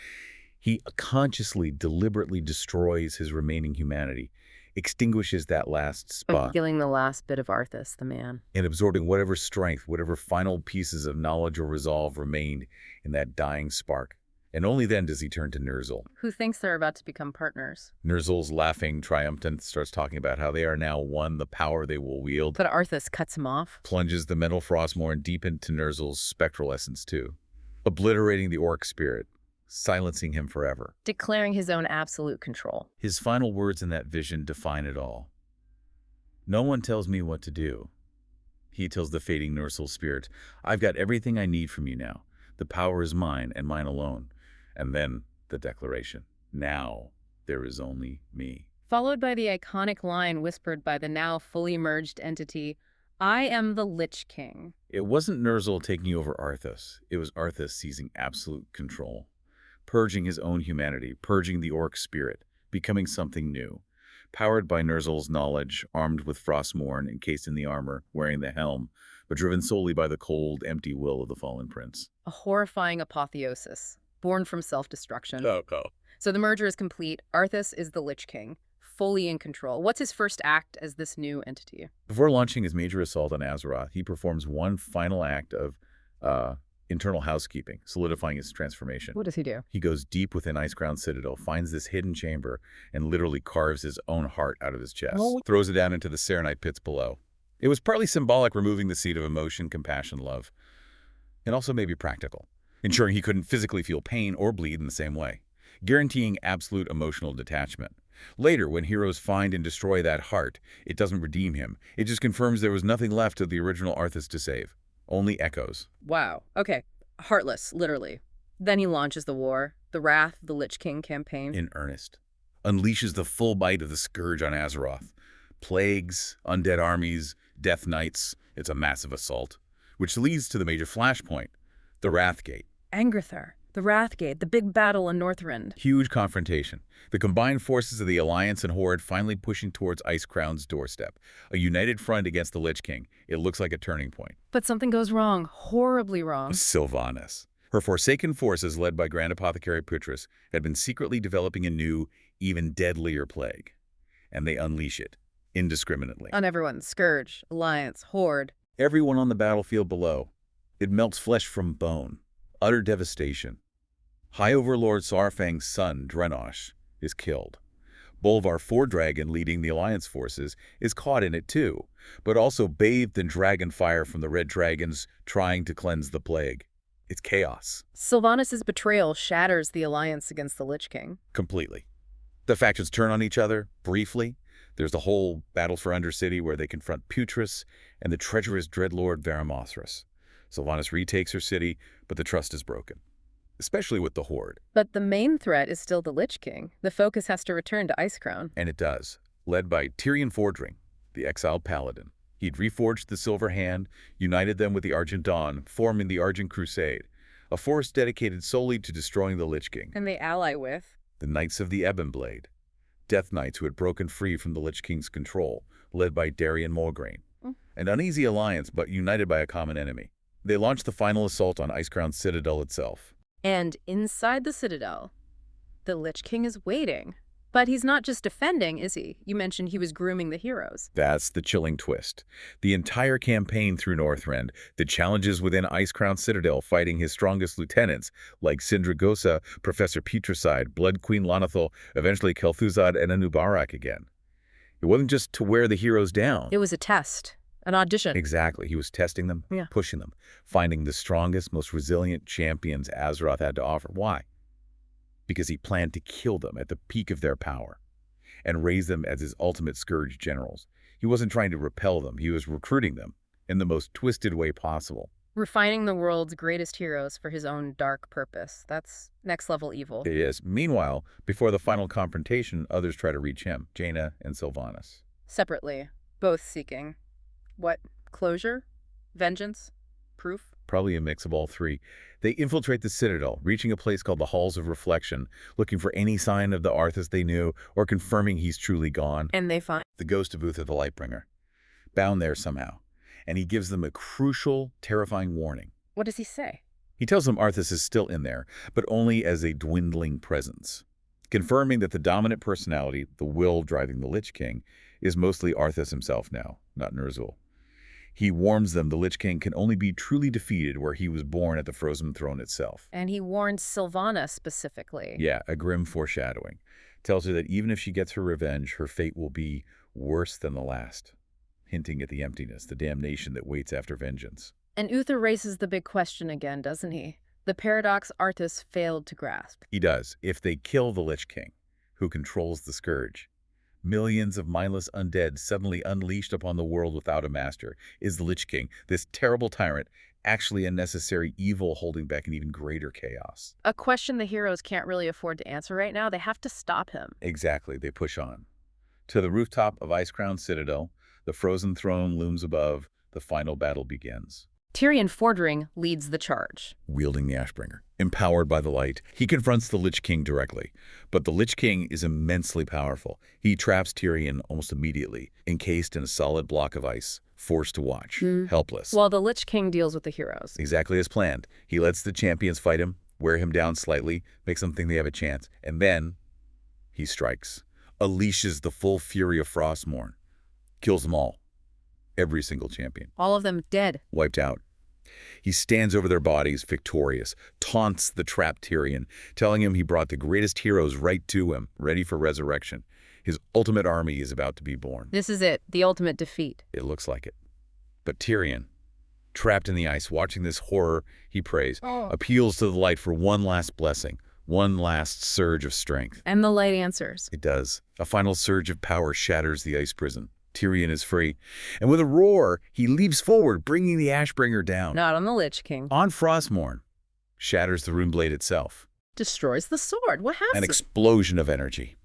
He consciously, deliberately destroys his remaining humanity, extinguishes that last spark. Killing the last bit of Arthas, the man. And absorbing whatever strength, whatever final pieces of knowledge or resolve remained in that dying spark. And only then does he turn to Ner'zhul. Who thinks they're about to become partners. Ner'zhul's laughing, triumphant, starts talking about how they are now one, the power they will wield. But Arthas cuts him off. Plunges the mental Frostmourne deep into Ner'zhul's spectral essence too, obliterating the orc spirit, silencing him forever. Declaring his own absolute control. His final words in that vision define it all. "No one tells me what to do." He tells the fading Ner'zhul spirit, "I've got everything I need from you now. The power is mine and mine alone." And then the declaration, "Now there is only me." Followed by the iconic line whispered by the now fully merged entity, "I am the Lich King." It wasn't Ner'zhul taking over Arthas. It was Arthas seizing absolute control, purging his own humanity, purging the orc spirit, becoming something new. Powered by Ner'zhul's knowledge, armed with Frostmourne, encased in the armor, wearing the helm, but driven solely by the cold, empty will of the fallen prince. A horrifying apotheosis, born from self-destruction. Oh. So the merger is complete. Arthas is the Lich King, fully in control. What's his first act as this new entity? Before launching his major assault on Azeroth, he performs one final act of internal housekeeping, solidifying his transformation. What does he do? He goes deep within Icecrown Citadel, finds this hidden chamber, and literally carves his own heart out of his chest. Throws it down into the Serenite pits below. It was partly symbolic, removing the seed of emotion, compassion, love, and also maybe practical, ensuring he couldn't physically feel pain or bleed in the same way, guaranteeing absolute emotional detachment. Later, when heroes find and destroy that heart, it doesn't redeem him. It just confirms there was nothing left of the original Arthas to save. Only echoes. Wow. Okay. Heartless, literally. Then he launches the war, the Wrath of the Lich King campaign. In earnest. Unleashes the full bite of the scourge on Azeroth. Plagues, undead armies, death knights. It's a massive assault, which leads to the major flashpoint, the Wrathgate. Angrathar, the Wrathgate, the big battle in Northrend. Huge confrontation. The combined forces of the Alliance and Horde finally pushing towards Icecrown's doorstep. A united front against the Lich King. It looks like a turning point. But something goes wrong, horribly wrong. Sylvanas. Her Forsaken forces, led by Grand Apothecary Putris, had been secretly developing a new, even deadlier plague. And they unleash it, indiscriminately. On everyone, Scourge, Alliance, Horde. Everyone on the battlefield below. It melts flesh from bone. Utter devastation. High Overlord Saurfang's son, Draenei, is killed. Bolvar Fordragon, leading the Alliance forces, is caught in it too, but also bathed in dragon fire from the red dragons trying to cleanse the plague. It's chaos. Sylvanas' betrayal shatters the alliance against the Lich King. Completely. The factions turn on each other, briefly. There's the whole battle for Undercity where they confront Putris and the treacherous Dreadlord Varamothras. Sylvanas retakes her city, but the trust is broken, especially with the Horde. But the main threat is still the Lich King. The focus has to return to Icecrown. And it does, led by Tirion Fordring, the exiled paladin. He'd reforged the Silver Hand, united them with the Argent Dawn, forming the Argent Crusade, a force dedicated solely to destroying the Lich King. And they ally with? The Knights of the Ebon Blade, Death Knights who had broken free from the Lich King's control, led by Darion Mograine. An uneasy alliance, but united by a common enemy. They launched the final assault on Icecrown's citadel itself. And inside the citadel, the Lich King is waiting. But he's not just defending, is he? You mentioned he was grooming the heroes. That's the chilling twist. The entire campaign through Northrend, the challenges within Icecrown Citadel fighting his strongest lieutenants, like Sindragosa, Professor Putricide, Blood Queen Lanethil, eventually Kel'thuzad and Anubarak again. It wasn't just to wear the heroes down. It was a test, an audition. Exactly. He was testing them, pushing them, finding the strongest, most resilient champions Azeroth had to offer. Why? Because he planned to kill them at the peak of their power and raise them as his ultimate Scourge generals. He wasn't trying to repel them. He was recruiting them in the most twisted way possible. Refining the world's greatest heroes for his own dark purpose. That's next-level evil. It is. Meanwhile, before the final confrontation, others try to reach him, Jaina and Sylvanas. Separately, both seeking. What? Closure? Vengeance? Proof? Probably a mix of all three. They infiltrate the Citadel, reaching a place called the Halls of Reflection, looking for any sign of the Arthas they knew or confirming he's truly gone. And they find the ghost of Uther the Lightbringer, bound there somehow. And he gives them a crucial, terrifying warning. What does he say? He tells them Arthas is still in there, but only as a dwindling presence, confirming that the dominant personality, the will driving the Lich King, is mostly Arthas himself now, not Ner'zhul. He warns them the Lich King can only be truly defeated where he was born at the Frozen Throne itself. And he warns Sylvanas specifically. Yeah, a grim foreshadowing. Tells her that even if she gets her revenge, her fate will be worse than the last, hinting at the emptiness, the damnation that waits after vengeance. And Uther raises the big question again, doesn't he? The paradox Arthas failed to grasp. He does. If they kill the Lich King, who controls the Scourge, millions of mindless undead suddenly unleashed upon the world without a master, is the Lich King, this terrible tyrant, actually a necessary evil holding back an even greater chaos? A question the heroes can't really afford to answer right now. They have to stop him. Exactly. They push on. To the rooftop of Icecrown Citadel, the Frozen Throne looms above. The final battle begins. Tirion Fordring leads the charge. Wielding the Ashbringer, empowered by the light, he confronts the Lich King directly. But the Lich King is immensely powerful. He traps Tirion almost immediately, encased in a solid block of ice, forced to watch, helpless. While the Lich King deals with the heroes. Exactly as planned. He lets the champions fight him, wear him down slightly, makes them think they have a chance, and then he strikes, unleashes the full fury of Frostmourne, kills them all. Every single champion. All of them dead. Wiped out. He stands over their bodies, victorious, taunts the trapped Tirion, telling him he brought the greatest heroes right to him, ready for resurrection. His ultimate army is about to be born. This is it, the ultimate defeat. It looks like it. But Tirion, trapped in the ice, watching this horror, he prays, appeals to the light for one last blessing, one last surge of strength. And the light answers. It does. A final surge of power shatters the ice prison. Tirion is free, and with a roar, he leaps forward, bringing the Ashbringer down. Not on the Lich King. On Frostmourne. Shatters the Runeblade itself. Destroys the sword. What happens? An explosion of energy.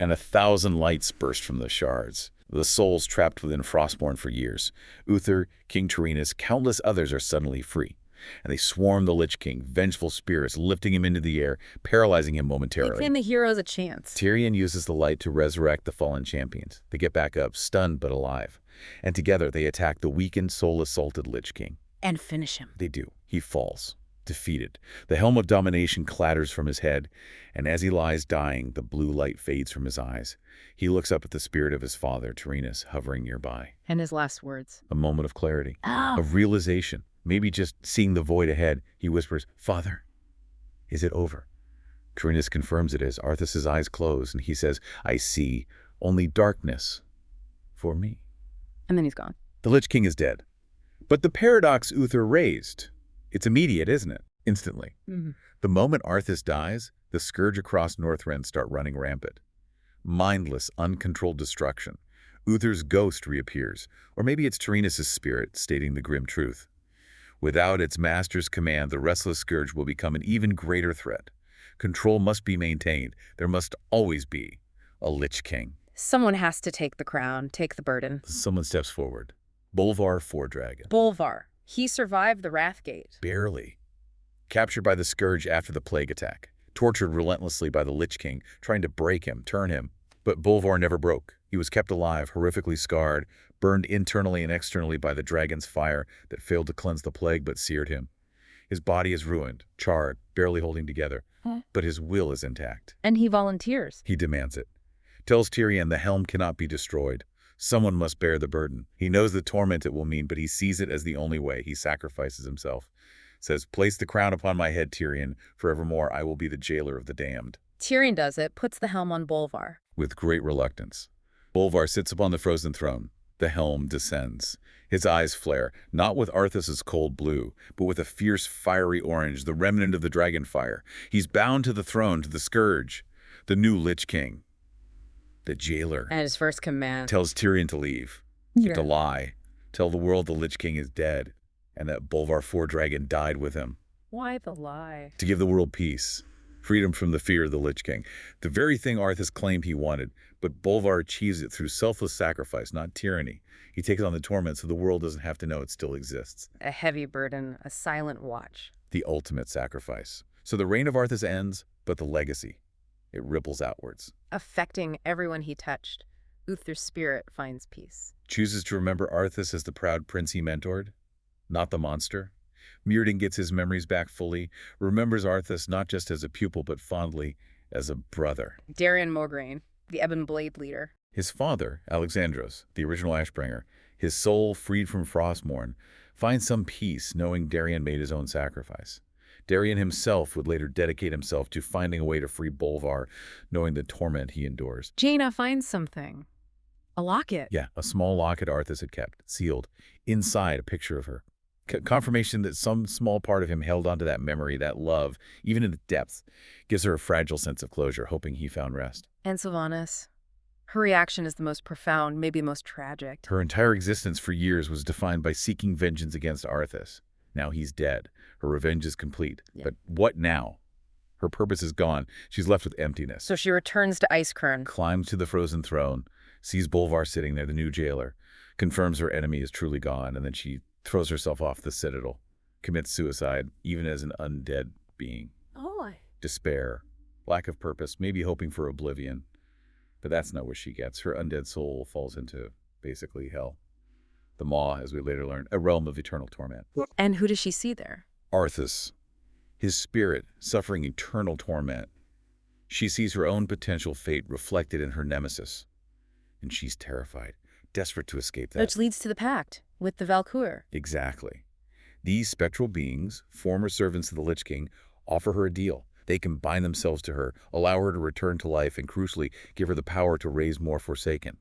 And 1,000 lights burst from the shards. The souls trapped within Frostmourne for years. Uther, King Tyrannus, countless others are suddenly free. and they swarm the Lich King, vengeful spirits lifting him into the air, paralyzing him They momentarily. claim the hero's a chance. Tyrion uses the light to resurrect the fallen champions. They get back up, stunned but alive. And together they attack the weakened, soul-assaulted Lich King. And finish him. They do. He falls, defeated. The helm of domination clatters from his head, and as he lies dying, the blue light fades from his eyes. He looks up at the spirit of his father, Tyrannus, hovering nearby. And his last words. A moment of clarity, Oh. of realization, maybe just seeing the void ahead. He whispers, "Father, is it over?" Tyrannus confirms it as Arthas' eyes close, and he says, "I see only darkness for me." And then he's gone. The Lich King is dead. But the paradox Uther raised, it's immediate, isn't it? Instantly. The moment Arthas dies, the scourge across Northrend start running rampant. Mindless, uncontrolled destruction. Uther's ghost reappears, or maybe it's Tyrannus' spirit stating the grim truth. Without its master's command, the restless scourge will become an even greater threat. Control must be maintained. There must always be a Lich King. Someone has to take the crown, take the burden. Someone steps forward. Bolvar Fordragon. Bolvar. He survived the Wrathgate. Barely. Captured by the Scourge after the plague attack. Tortured relentlessly by the Lich King, trying to break him, turn him. But Bolvar never broke. He was kept alive, horrifically scarred, burned internally and externally by the dragon's fire that failed to cleanse the plague but seared him. His body is ruined, charred, barely holding together. But his will is intact. And he volunteers. He demands it. Tells Tyrion the helm cannot be destroyed. Someone must bear the burden. He knows the torment it will mean, but he sees it as the only way. He sacrifices himself. Says, "Place the crown upon my head, Tyrion. Forevermore I will be the jailer of the damned." Tyrion does it, puts the helm on Bolvar. With great reluctance. Bolvar sits upon the frozen throne. The helm descends. His eyes flare, not with Arthas' cold blue, but with a fierce fiery orange, the remnant of the dragon fire. He's bound to the throne, to the scourge. The new Lich King. The jailer. And his first command. Tells Tyrion to leave. To lie. Tell the world the Lich King is dead, and that Bolvar Fordragon died with him. Why the lie? To give the world peace. Freedom from the fear of the Lich King. The very thing Arthas claimed he wanted, but Bolvar achieves it through selfless sacrifice, not tyranny. He takes on the torment so the world doesn't have to know it still exists. A heavy burden, a silent watch. The ultimate sacrifice. So the reign of Arthas ends, but the legacy, it ripples outwards. Affecting everyone he touched. Uther's spirit finds peace. Chooses to remember Arthas as the proud prince he mentored, not the monster. Myrddin gets his memories back fully, remembers Arthas not just as a pupil, but fondly as a brother. Darion Mograine, the Ebon Blade leader. His father, Alexandros, the original Ashbringer, his soul freed from Frostmourne, finds some peace knowing Darion made his own sacrifice. Darion himself would later dedicate himself to finding a way to free Bolvar, knowing the torment he endures. Jaina finds something. A locket. Yeah, a small locket Arthas had kept, sealed. Inside, a picture of her. Confirmation that some small part of him held onto that memory, that love, even in the depths, gives her a fragile sense of closure, hoping he found rest. And Sylvanas. Her reaction is the most profound, maybe most tragic. Her entire existence for years was defined by seeking vengeance against Arthas. Now he's dead. Her revenge is complete. Yeah. But what now? Her purpose is gone. She's left with emptiness. So she returns to Icekern. Climbs to the frozen throne, sees Bolvar sitting there, the new jailer, confirms her enemy is truly gone, and then she throws herself off the citadel, commits suicide, even as an undead being. Oh. Despair, lack of purpose, maybe hoping for oblivion. But that's not what she gets. Her undead soul falls into, basically, hell. The Maw, as we later learn, a realm of eternal torment. And who does she see there? Arthas, his spirit suffering eternal torment. She sees her own potential fate reflected in her nemesis. And she's terrified, desperate to escape that. Which leads to the pact with the Valkyr. Exactly. These spectral beings, former servants of the Lich King, offer her a deal. They can bind themselves to her, allow her to return to life, and crucially, give her the power to raise more Forsaken.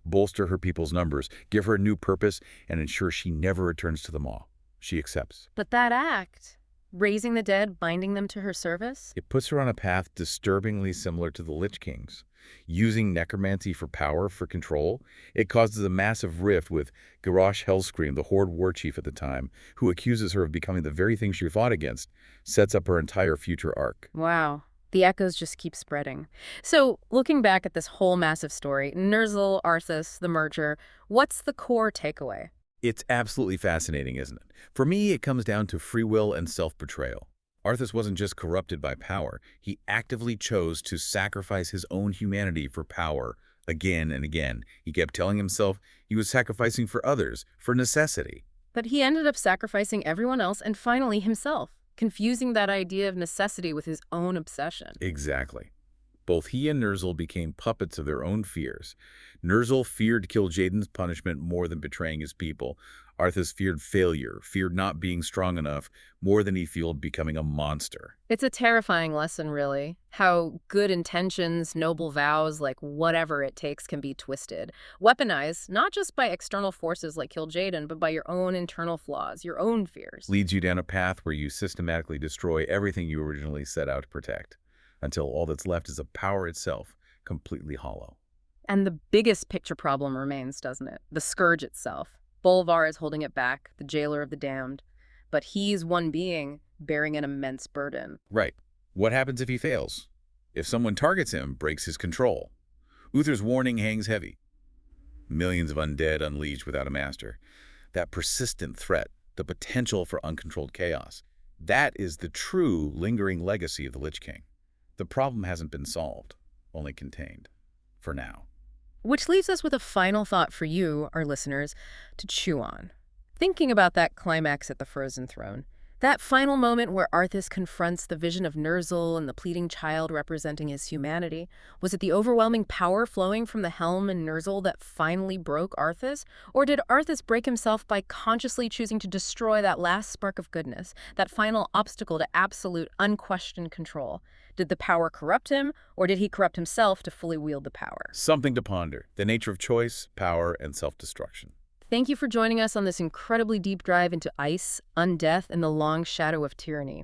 Bolster her people's numbers, give her a new purpose, and ensure she never returns to the Maw. She accepts. But that act, raising the dead, binding them to her service? It puts her on a path disturbingly similar to the Lich King's. Using necromancy for power, for control, it causes a massive rift with Garrosh Hellscream, the Horde war chief at the time, who accuses her of becoming the very thing she fought against, sets up her entire future arc. Wow. The echoes just keep spreading. So, looking back at this whole massive story, Ner'zhul, Arthas, the merger, what's the core takeaway? It's absolutely fascinating, isn't it? For me, it comes down to free will and self-betrayal. Arthas wasn't just corrupted by power. He actively chose to sacrifice his own humanity for power again and again. He kept telling himself he was sacrificing for others, for necessity. But he ended up sacrificing everyone else and finally himself, confusing that idea of necessity with his own obsession. Exactly. Both he and Ner'zhul became puppets of their own fears. Ner'zhul feared Kil'jaeden's punishment more than betraying his people. Arthas feared failure, feared not being strong enough, more than he feared becoming a monster. It's a terrifying lesson, really. How good intentions, noble vows, like whatever it takes can be twisted. Weaponized, not just by external forces like Kil'jaeden, but by your own internal flaws, your own fears. Leads you down a path where you systematically destroy everything you originally set out to protect, until all that's left is a power itself, completely hollow. And the biggest picture problem remains, doesn't it? The scourge itself. Bolvar is holding it back, the jailer of the damned. But he's one being, bearing an immense burden. Right. What happens if he fails? If someone targets him, breaks his control? Uther's warning hangs heavy. Millions of undead unleashed without a master. That persistent threat, the potential for uncontrolled chaos. That is the true, lingering legacy of the Lich King. The problem hasn't been solved, only contained. For now. Which leaves us with a final thought for you, our listeners, to chew on. Thinking about that climax at the Frozen Throne, that final moment where Arthas confronts the vision of Ner'zhul and the pleading child representing his humanity, was it the overwhelming power flowing from the helm in Ner'zhul that finally broke Arthas? Or did Arthas break himself by consciously choosing to destroy that last spark of goodness, that final obstacle to absolute, unquestioned control? Did the power corrupt him, or did he corrupt himself to fully wield the power? Something to ponder. The nature of choice, power, and self-destruction. Thank you for joining us on this incredibly deep dive into ice, undeath, and the long shadow of tyranny.